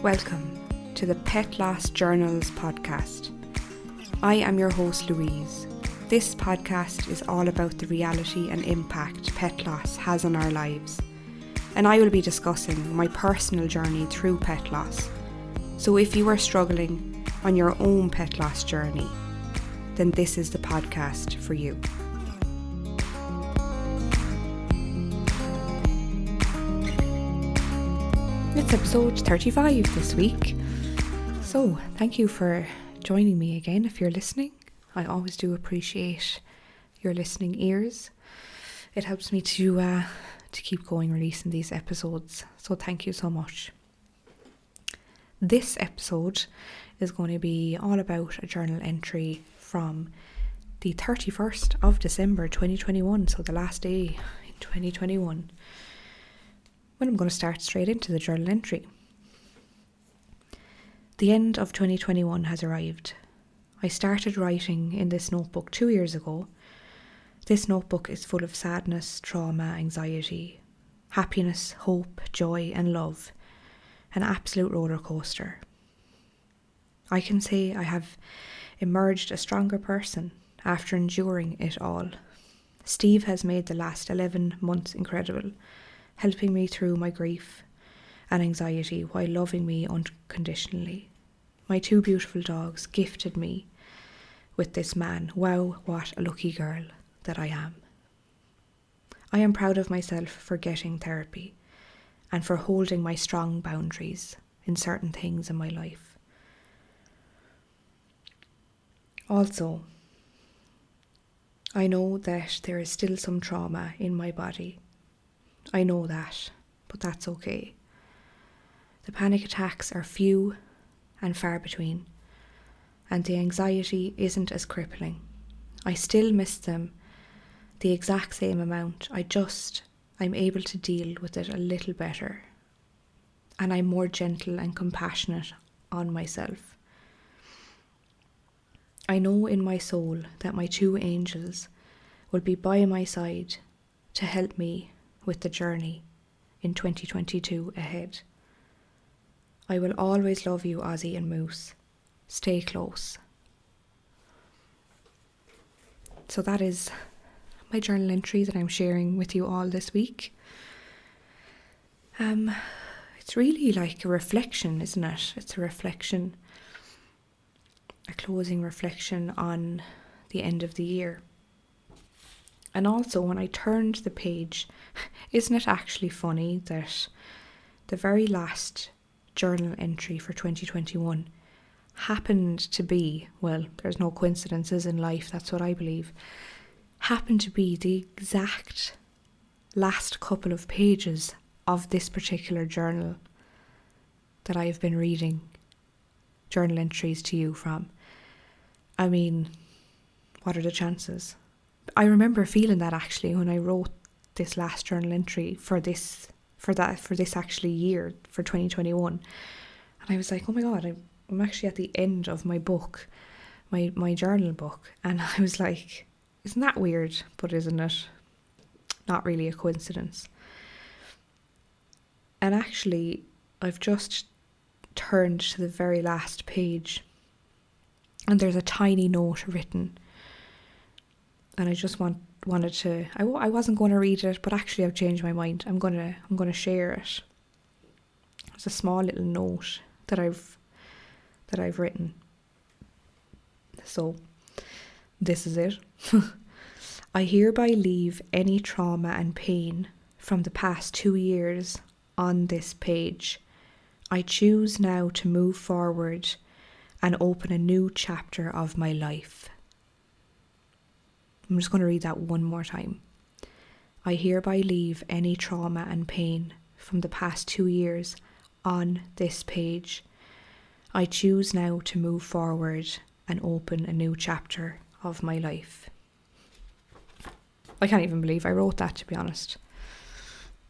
Welcome to the Pet Loss Journals podcast. I am your host Louise. This podcast is all about the reality and impact pet loss has on our lives, and I will be discussing my personal journey through pet loss. So if you are struggling on your own pet loss journey, then this is the podcast for you. It's episode 35 this week. So thank you for joining me again if you're listening. I always do appreciate your listening ears. It helps me to keep going releasing these episodes. So thank you so much. This episode is going to be all about a journal entry from the 31st of December 2021, so the last day in 2021. When I'm going to start straight into the journal entry. The end of 2021 has arrived. I started writing in this notebook 2 years ago. This notebook is full of sadness, trauma, anxiety, happiness, hope, joy and love. An absolute roller coaster. I can say I have emerged a stronger person after enduring it all. Steve has made the last 11 months incredible, helping me through my grief and anxiety while loving me unconditionally. My 2 beautiful dogs gifted me with this man. Wow, what a lucky girl that I am. I am proud of myself for getting therapy and for holding my strong boundaries in certain things in my life. Also, I know that there is still some trauma in my body. I know that, but that's okay. The panic attacks are few and far between, and the anxiety isn't as crippling. I still miss them the exact same amount. I'm able to deal with it a little better, and I'm more gentle and compassionate on myself. I know in my soul that my 2 angels will be by my side to help me with the journey in 2022 ahead. I will always love you, Ozzy and Moose. Stay close. So that is my journal entry that I'm sharing with you all this week. It's really like a reflection, isn't it? It's a reflection, a closing reflection on the end of the year. And also when I turned the page, isn't it actually funny that the very last journal entry for 2021 happened to be, well, there's no coincidences in life, that's what I believe, happened to be the exact last couple of pages of this particular journal that I've been reading journal entries to you from. I mean, what are the chances? I remember feeling that actually when I wrote this last journal entry for this actually year, for 2021. And I was like, oh my God, I'm actually at the end of my book, my journal book. And I was like, isn't that weird? But isn't it not really a coincidence? And actually, I've just turned to the very last page and there's a tiny note written. And I just wanted to, I wasn't going to read it, but actually I've changed my mind. I'm going to share it. It's a small little note that I've written. So this is it. I hereby leave any trauma and pain from the past 2 years on this page. I choose now to move forward and open a new chapter of my life. I'm just going to read that one more time. I hereby leave any trauma and pain from the past 2 years on this page. I choose now to move forward and open a new chapter of my life. I can't even believe I wrote that, to be honest.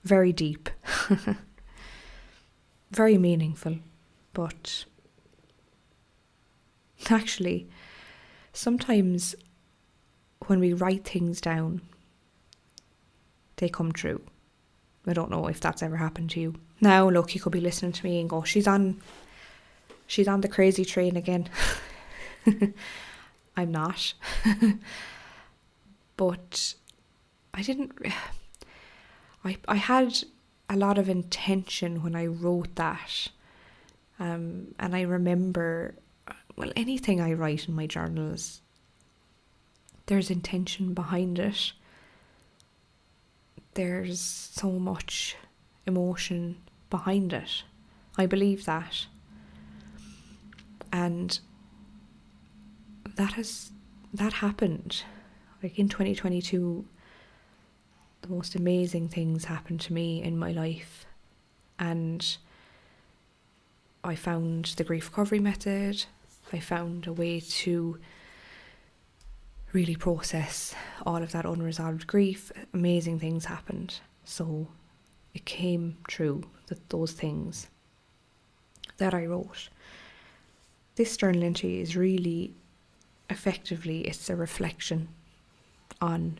Very deep. Very meaningful. But actually, sometimes when we write things down, they come true. I don't know if that's ever happened to you. Now, look, you could be listening to me and go, she's on she's on the crazy train again. I'm not. But I didn't. I had a lot of intention when I wrote that. And I remember, well, anything I write in my journals, there's intention behind it. There's so much emotion behind it. I believe that. And that happened. Like in 2022, the most amazing things happened to me in my life. And I found the grief recovery method. I found a way to really process all of that unresolved grief. Amazing things happened. So it came true that those things that I wrote. This journal entry is really effectively, it's a reflection on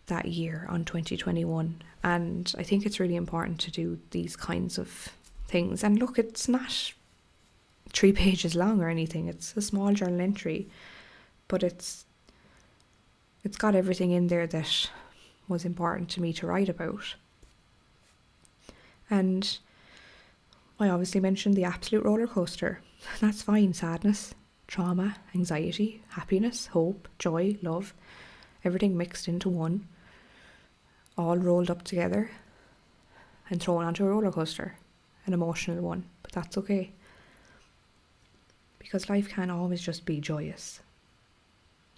that year, on 2021. And I think it's really important to do these kinds of things. And look, it's not 3 pages long or anything. It's a small journal entry, but it's got everything in there that was important to me to write about. And I obviously mentioned the absolute roller coaster. That's fine. Sadness, trauma, anxiety, happiness, hope, joy, love, everything mixed into one, all rolled up together and thrown onto a roller coaster, an emotional one. But that's okay, because life can't always just be joyous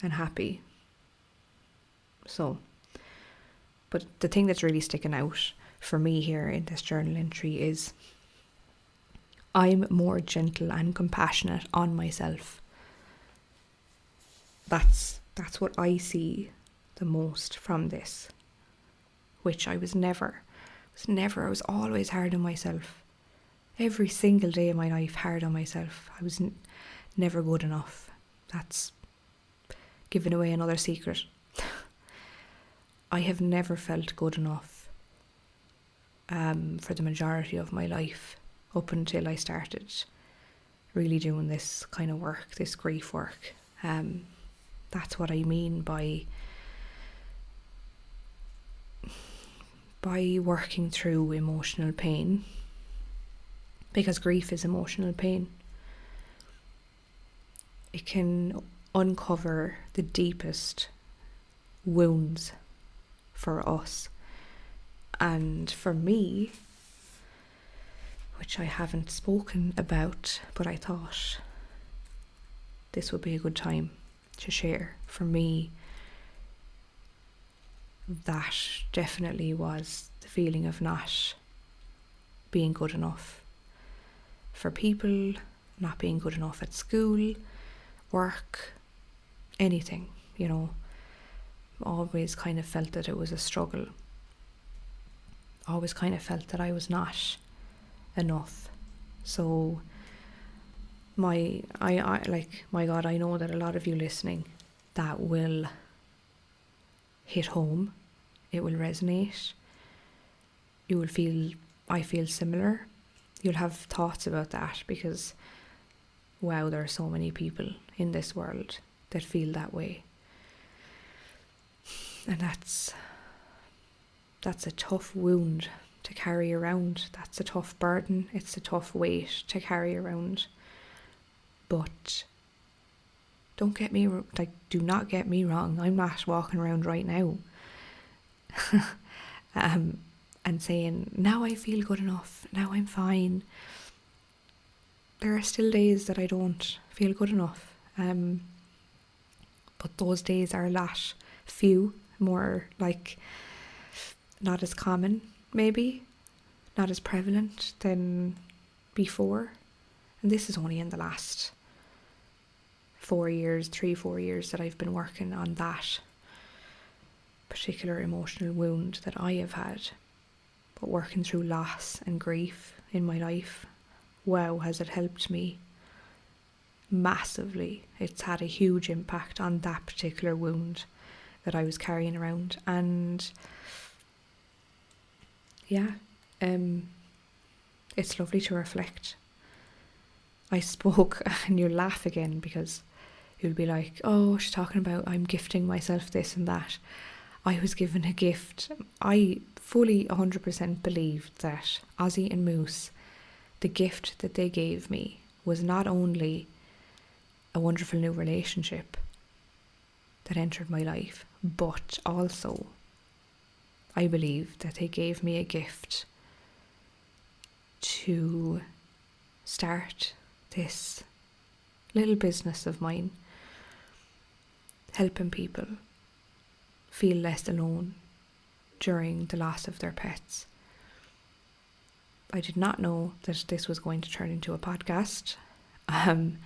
and happy. So, but the thing that's really sticking out for me here in this journal entry is I'm more gentle and compassionate on myself. That's what I see the most from this, which I was never. I was always hard on myself. Every single day of my life, hard on myself. I was never good enough. That's giving away another secret. I have never felt good enough for the majority of my life, up until I started really doing this kind of work, this grief work. That's what I mean by working through emotional pain, because grief is emotional pain. It can uncover the deepest wounds for us. And for me, which I haven't spoken about, but I thought this would be a good time to share. For me, that definitely was the feeling of not being good enough for people, not being good enough at school, work, anything, always kind of felt that it was a struggle. Always kind of felt that I was not enough. So my God, I know that a lot of you listening, that will hit home. It will resonate. You will feel, I feel similar. You'll have thoughts about that, because wow, there are so many people in this world that feel that way. And that's a tough wound to carry around. That's a tough burden. It's a tough weight to carry around. But do not get me wrong. I'm not walking around right now and saying, now I feel good enough. Now I'm fine. There are still days that I don't feel good enough. But those days are a lot few, more like not as common, maybe, not as prevalent than before. And this is only in the last 4 years that I've been working on that particular emotional wound that I have had. But working through loss and grief in my life, wow, has it helped me massively. It's had a huge impact on that particular wound that I was carrying around. And yeah, it's lovely to reflect. I spoke, and you'll laugh again because you'll be like, oh, she's talking about I'm gifting myself this and that. I was given a gift. I fully 100% believed that Ozzy and Moose, the gift that they gave me was not only a wonderful new relationship that entered my life, but also I believe that they gave me a gift to start this little business of mine, helping people feel less alone during the loss of their pets. I did not know that this was going to turn into a podcast. I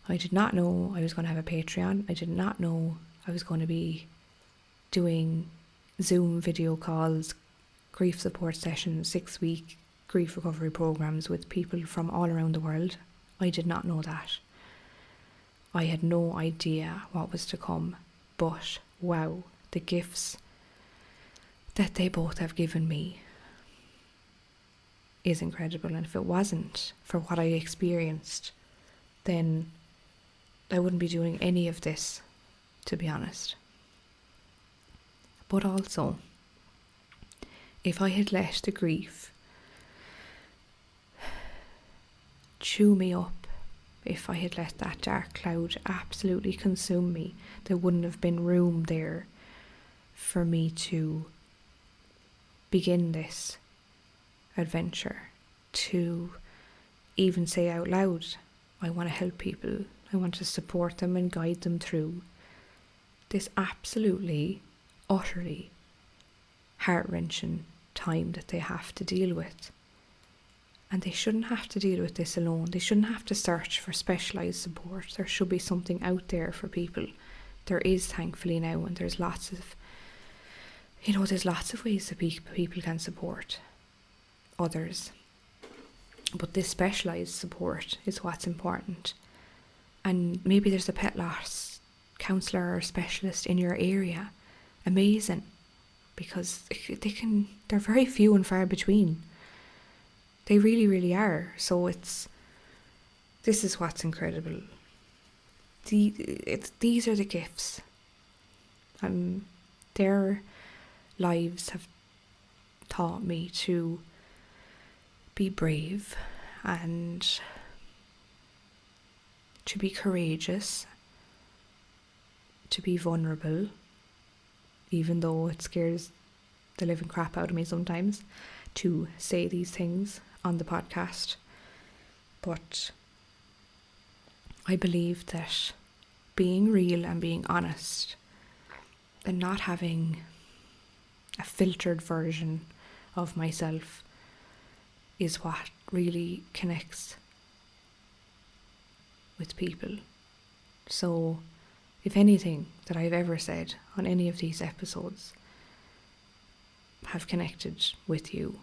did not know I was going to have a Patreon. I did not know I was going to be doing Zoom video calls, grief support sessions, 6-week grief recovery programs with people from all around the world. I did not know that. I had no idea what was to come, but wow, the gifts that they both have given me is incredible. And if it wasn't for what I experienced, then I wouldn't be doing any of this, to be honest. But also, if I had let the grief chew me up, if I had let that dark cloud absolutely consume me, there wouldn't have been room there for me to begin this adventure, to even say out loud, I want to help people, I want to support them and guide them through this absolutely, utterly heart-wrenching time that they have to deal with. And they shouldn't have to deal with this alone. They shouldn't have to search for specialised support. There should be something out there for people. There is, thankfully, now, and there's lots of ways that people can support others. But this specialised support is what's important. And maybe there's a pet loss counsellor or specialist in your area. Amazing. Because they're very few and far between. They really, really are. So this is what's incredible. These are the gifts. Their lives have taught me to be brave and to be courageous, to be vulnerable, even though it scares the living crap out of me sometimes to say these things on the podcast. But I believe that being real and being honest and not having a filtered version of myself is what really connects with people. So if anything that I've ever said on any of these episodes have connected with you,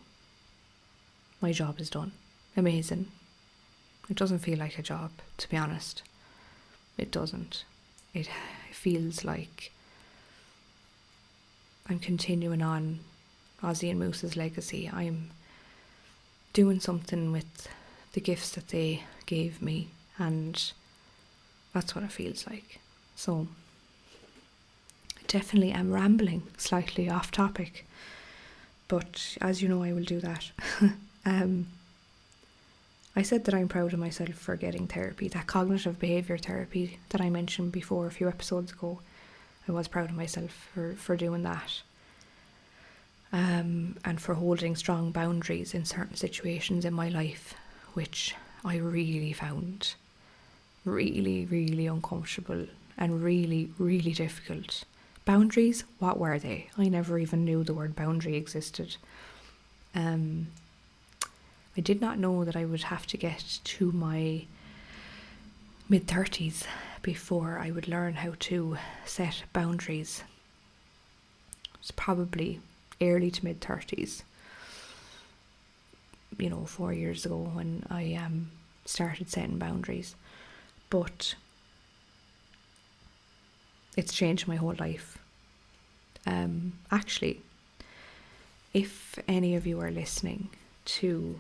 my job is done. Amazing. It doesn't feel like a job, to be honest. It doesn't. It feels like I'm continuing on Ozzy and Moose's legacy. I'm doing something with the gifts that they gave me, and that's what it feels like. So I definitely am rambling slightly off topic, but as you know, I will do that. I said that I'm proud of myself for getting therapy, that cognitive behaviour therapy that I mentioned before a few episodes ago. I was proud of myself for doing that. And for holding strong boundaries in certain situations in my life, which I really found really, really uncomfortable and really, really difficult. Boundaries, what were they? I never even knew the word boundary existed. I did not know that I would have to get to my mid-30s before I would learn how to set boundaries. It's probably early to mid-30s, 4 years ago when I started setting boundaries. But it's changed my whole life. Actually, if any of you are listening to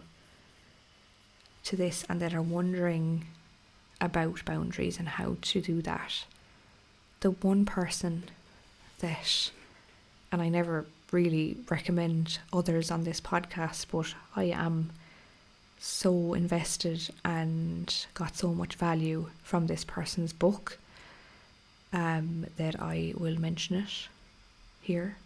to this and that are wondering about boundaries and how to do that, the one person that, and I never really recommend others on this podcast, but I am so invested and got so much value from this person's book that I will mention it here.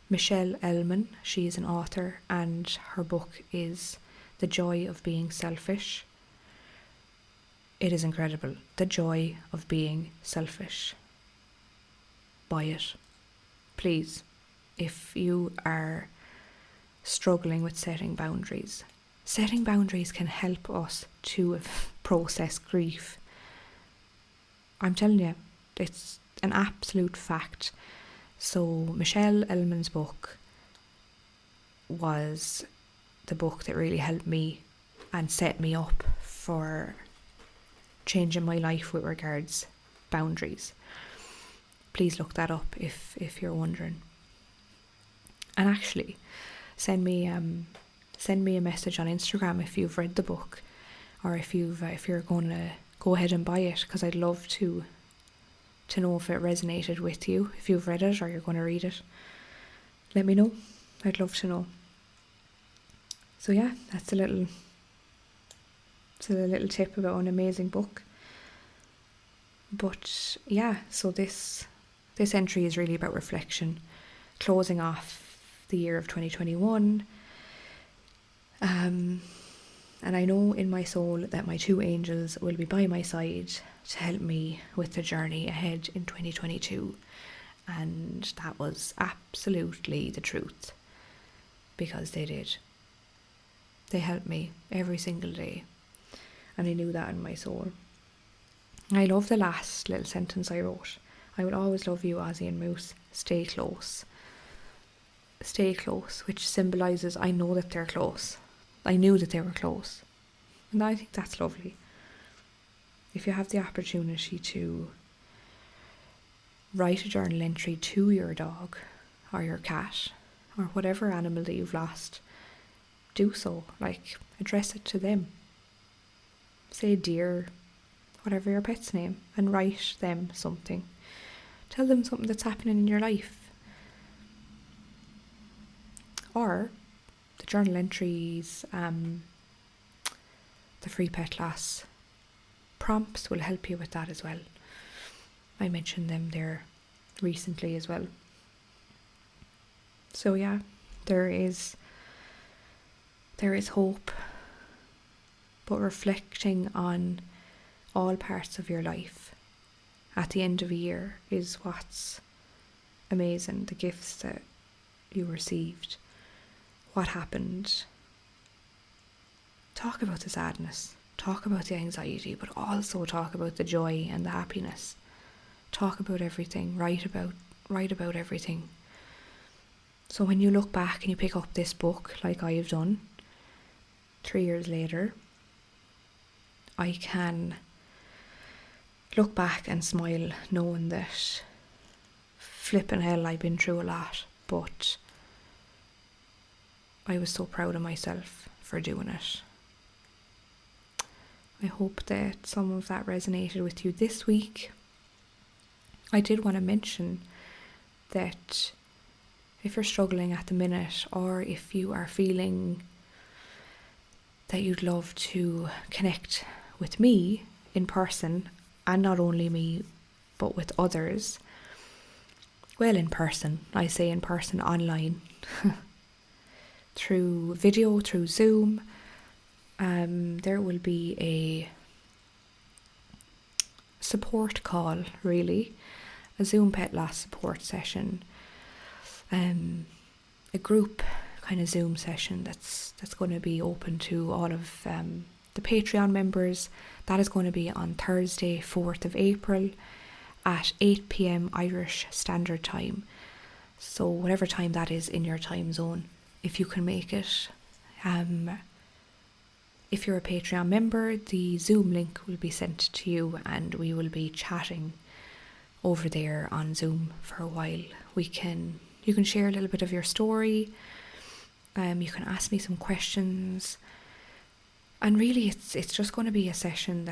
Michelle Elman, she is an author, and her book is The Joy of Being Selfish. It is incredible. The Joy of Being Selfish. Buy it, please. If you are struggling with setting boundaries can help us to process grief. I'm telling you, it's an absolute fact. So Michelle Elman's book was the book that really helped me and set me up for changing my life with regards boundaries. Please look that up if you're wondering. And actually, send me a message on Instagram if you've read the book, or if you're going to go ahead and buy it, because I'd love to know if it resonated with you, if you've read it or you're going to read it. Let me know. I'd love to know. So yeah, that's a little tip about an amazing book. But yeah, so this entry is really about reflection, closing off the year of 2021. And I know in my soul that my two angels will be by my side to help me with the journey ahead in 2022. And that was absolutely the truth, because they did. They helped me every single day, and I knew that in my soul. I love the last little sentence I wrote. I will always love you, Ozzy and Moose. Stay close. Stay close, which symbolises I know that they're close. I knew that they were close. And I think that's lovely. If you have the opportunity to write a journal entry to your dog or your cat or whatever animal that you've lost, do so. Like, address it to them. Say dear, whatever your pet's name, and write them something. Tell them something that's happening in your life. Or the journal entries, the free pet loss prompts will help you with that as well. I mentioned them there recently as well. So yeah, there is hope, but reflecting on all parts of your life at the end of a year is what's amazing. The gifts that you received, what happened. Talk about the sadness, talk about the anxiety, but also talk about the joy and the happiness. Talk about everything, write about everything. So when you look back and you pick up this book like I have done 3 years later, I can look back and smile knowing that flipping hell, I've been through a lot, but I was so proud of myself for doing it. I hope that some of that resonated with you this week. I did want to mention that if you're struggling at the minute, or if you are feeling that you'd love to connect with me in person, and not only me, but with others, well, in person, I say in person, online, through video, through Zoom, there will be a support call, really, a Zoom pet loss support session, a group kind of Zoom session that's going to be open to all of the Patreon members. That is going to be on Thursday, 4th of April at 8 p.m. Irish Standard Time. So whatever time that is in your time zone, if you can make it. If you're a Patreon member, the Zoom link will be sent to you, and we will be chatting over there on Zoom for a while. You can share a little bit of your story. You can ask me some questions. And really it's just going to be a session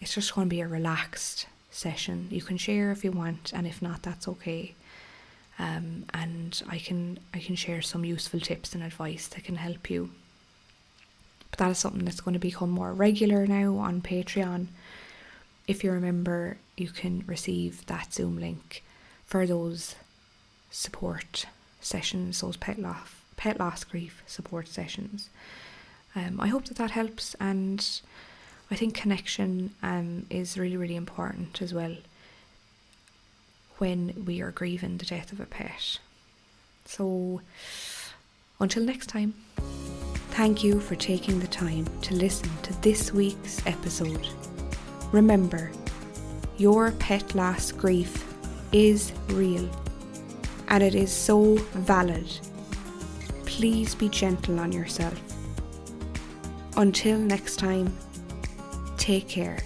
it's just going to be a relaxed session. You can share if you want, and if not, that's okay. And I can share some useful tips and advice that can help you. But that is something that's going to become more regular now on Patreon. If you're a member, you can receive that Zoom link for those support sessions, those pet loss grief support sessions. I hope that helps, and I think connection is really, really important as well when we are grieving the death of a pet. So until next time, thank you for taking the time to listen to this week's episode. Remember, your pet loss grief is real, and it is so valid. Please be gentle on yourself. Until next time, take care.